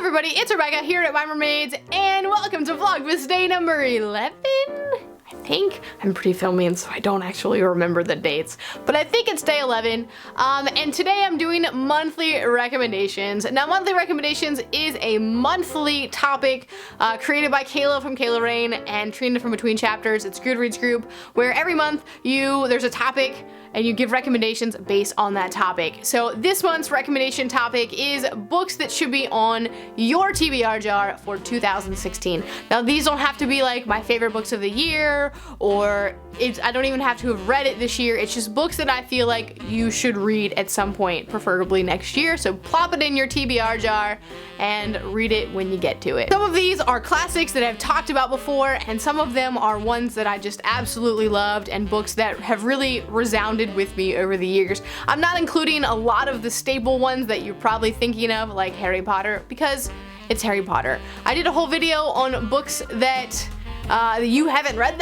everybody, it's Rebecca here at My Mermaids, and welcome to Vlogmas day number 11? I think. I'm pretty filming, so I don't actually remember the dates, but I think it's day 11, and today I'm doing monthly recommendations. Now, monthly recommendations is a monthly topic created by Kayla from Kayla Rain and Trina from Between Chapters. It's a Goodreads group where every month there's a topic and you give recommendations based on that topic. So this month's recommendation topic is books that should be on your TBR jar for 2016. Now, these don't have to be like my favorite books of the year, or I don't even have to have read it this year. It's just books that I feel like you should read at some point, preferably next year. So plop it in your TBR jar and read it when you get to it. Some of these are classics that I've talked about before, and some of them are ones that I just absolutely loved and books that have really resounded with me over the years. I'm not including a lot of the staple ones that you're probably thinking of, like Harry Potter, because it's Harry Potter. I did a whole video on books that you haven't read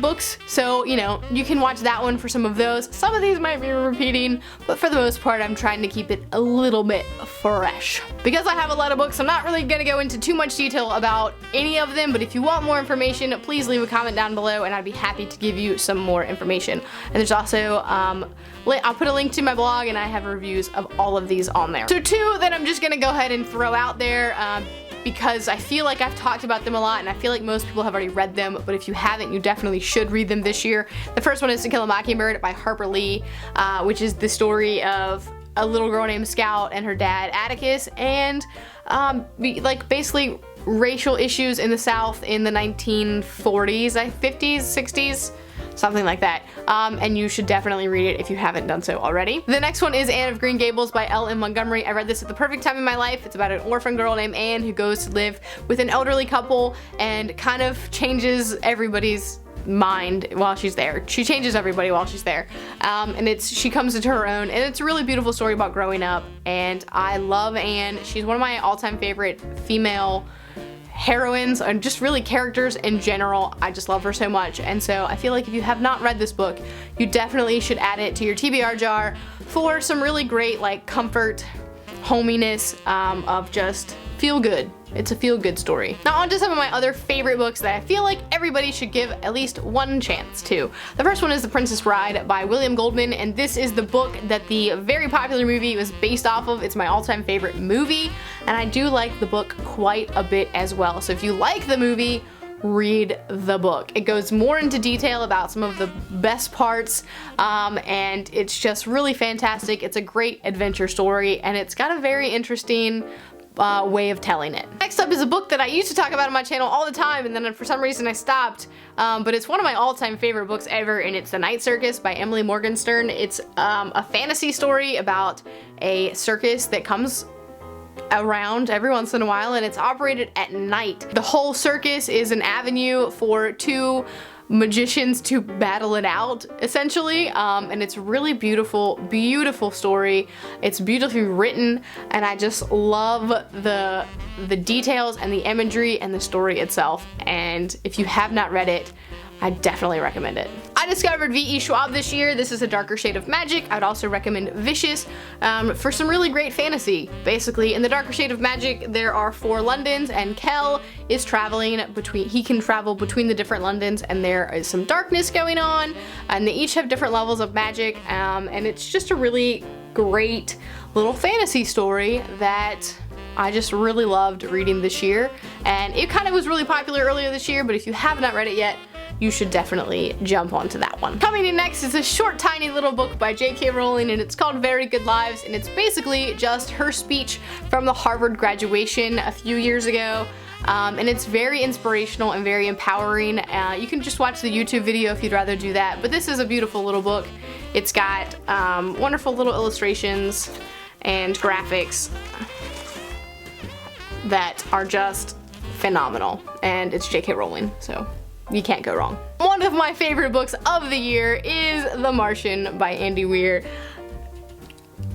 books, so you know, you can watch that one for some of those. Some of these might be repeating, but for the most part I'm trying to keep it a little bit fresh. Because I have a lot of books, I'm not really going to go into too much detail about any of them, but if you want more information, please leave a comment down below and I'd be happy to give you some more information. And there's also I'll put a link to my blog, and I have reviews of all of these on there. So two that I'm just going to go ahead and throw out there, because I feel like I've talked about them a lot and I feel like most people have already read them, but if you haven't, you definitely should read them this year. The first one is To Kill a Mockingbird by Harper Lee, which is the story of a little girl named Scout and her dad Atticus, and like basically racial issues in the South in the 1940s, 50s, 60s, something like that, and you should definitely read it if you haven't done so already. The next one is Anne of Green Gables by L.M. Montgomery. I read this at the perfect time in my life. It's about an orphan girl named Anne who goes to live with an elderly couple and kind of changes everybody's mind while she's there. She changes everybody while she's there, and she comes into her own, and it's a really beautiful story about growing up, and I love Anne. She's one of my all-time favorite female heroines, and just really characters in general. I just love her so much, and so I feel like if you have not read this book, you definitely should add it to your TBR jar for some really great like comfort, hominess, of just feel good. It's a feel-good story. Now on to some of my other favorite books that I feel like everybody should give at least one chance to. The first one is The Princess Bride by William Goldman, and this is the book that the very popular movie was based off of. It's my all-time favorite movie, and I do like the book quite a bit as well. So if you like the movie, read the book. It goes more into detail about some of the best parts, and it's just really fantastic. It's a great adventure story, and it's got a very interesting way of telling it. Next up is a book that I used to talk about on my channel all the time, and then for some reason I stopped, but it's one of my all-time favorite books ever, and it's The Night Circus by Emily Morgenstern. It's a fantasy story about a circus that comes around every once in a while, and it's operated at night. The whole circus is an avenue for two magicians to battle it out, essentially, and it's really beautiful story. It's beautifully written, and I just love the details and the imagery and the story itself, and if you have not read it, I definitely recommend it. I discovered V.E. Schwab this year. This is a darker shade of magic. I'd also recommend Vicious for some really great fantasy. Basically, in the darker shade of magic, there are 4 Londons, and Kel is traveling between, he can travel between the different Londons, and there is some darkness going on, and they each have different levels of magic, and it's just a really great little fantasy story that I just really loved reading this year, and it kind of was really popular earlier this year, but if you have not read it yet, you should definitely jump onto that one. Coming in next is a short, tiny little book by J.K. Rowling, and it's called Very Good Lives, and it's basically just her speech from the Harvard graduation a few years ago, and it's very inspirational and very empowering. You can just watch the YouTube video if you'd rather do that, but this is a beautiful little book. It's got wonderful little illustrations and graphics that are just phenomenal, and it's J.K. Rowling, so you can't go wrong. One of my favorite books of the year is The Martian by Andy Weir.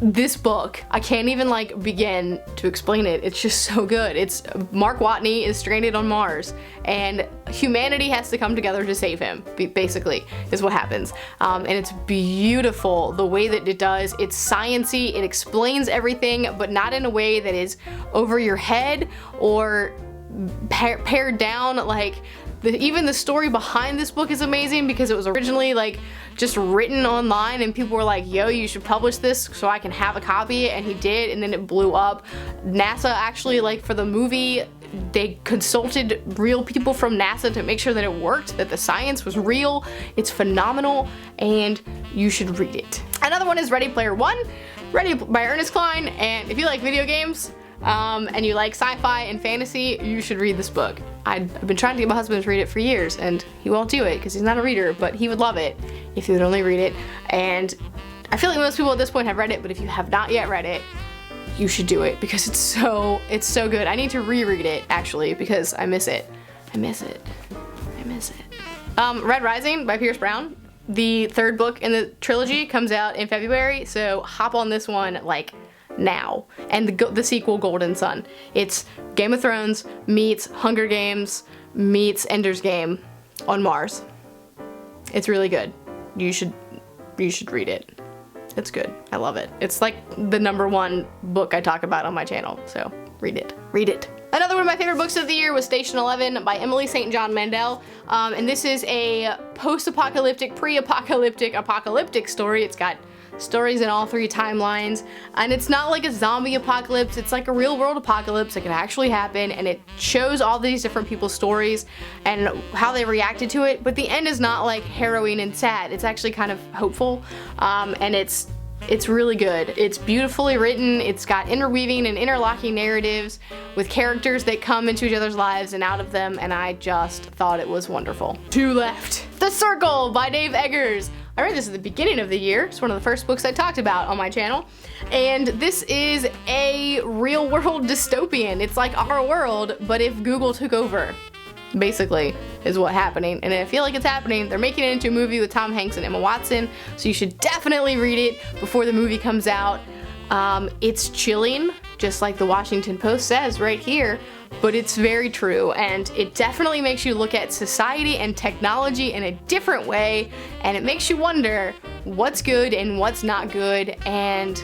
This book, I can't even like begin to explain it. It's just so good. It's Mark Watney is stranded on Mars, and humanity has to come together to save him, basically, is what happens. And it's beautiful the way that it does. It's science-y, it explains everything, but not in a way that is over your head or pared down. Like, even the story behind this book is amazing because it was originally like just written online and people were like, yo, you should publish this so I can have a copy, and he did, and then it blew up. NASA actually, like, for the movie, they consulted real people from NASA to make sure that it worked, that the science was real. It's phenomenal, and you should read it. Another one is Ready Player One, by Ernest Cline, and if you like video games, and you like sci-fi and fantasy, you should read this book. I've been trying to get my husband to read it for years, and he won't do it because he's not a reader, but he would love it if he would only read it. And I feel like most people at this point have read it, but if you have not yet read it, you should do it because it's so good. I need to reread it, actually, because I miss it. I miss it. Red Rising by Pierce Brown. The third book in the trilogy comes out in February, so hop on this one, like, now. And the sequel, Golden Sun. It's Game of Thrones meets Hunger Games meets Ender's Game on Mars. It's really good. You should read it. It's good. I love it. It's like the #1 book I talk about on my channel, so read it. Read it. Another one of my favorite books of the year was Station 11 by Emily St. John Mandel. And this is a post-apocalyptic, pre-apocalyptic, apocalyptic story. It's got stories in all 3 timelines, and it's not like a zombie apocalypse, it's like a real world apocalypse that can actually happen, and it shows all these different people's stories and how they reacted to it, but the end is not like harrowing and sad. It's actually kind of hopeful, and it's really good. It's beautifully written, it's got interweaving and interlocking narratives with characters that come into each other's lives and out of them, and I just thought it was wonderful. 2 left. The Circle by Dave Eggers. I read this at the beginning of the year. It's one of the first books I talked about on my channel. And this is a real world dystopian. It's like our world, but if Google took over, basically, is what's happening. And I feel like it's happening. They're making it into a movie with Tom Hanks and Emma Watson, so you should definitely read it before the movie comes out. It's chilling, just like the Washington Post says right here, but it's very true, and it definitely makes you look at society and technology in a different way, and it makes you wonder what's good and what's not good. And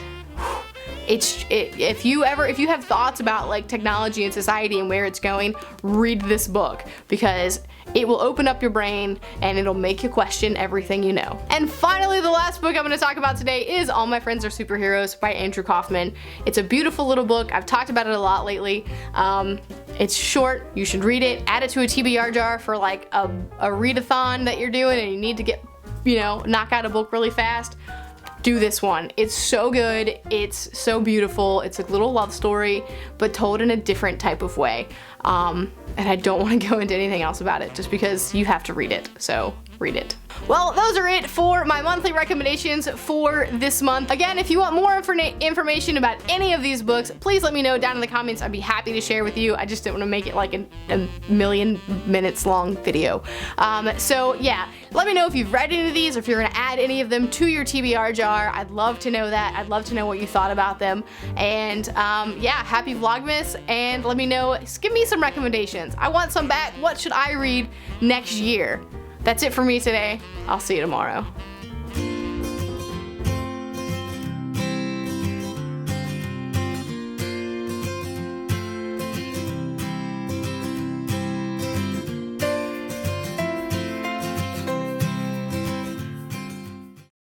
if you have thoughts about like technology and society and where it's going, read this book because it will open up your brain and it'll make you question everything you know. And finally, the last book I'm going to talk about today is All My Friends Are Superheroes by Andrew Kaufman. It's a beautiful little book. I've talked about it a lot lately. It's short. You should read it. Add it to a TBR jar for like a readathon that you're doing and you need to get, knock out a book really fast. Do this one. It's so good. It's so beautiful. It's a little love story, but told in a different type of way. And I don't want to go into anything else about it just because you have to read it. So read it. Well, those are it for my monthly recommendations for this month. Again, if you want more information about any of these books, please let me know down in the comments. I'd be happy to share with you. I just didn't want to make it like a million minutes long video. So yeah, let me know if you've read any of these or if you're going to add any of them to your TBR jar. I'd love to know that. I'd love to know what you thought about them. And yeah, happy Vlogmas, and let me know, give me some recommendations. I want some back. What should I read next year? That's it for me today. I'll see you tomorrow.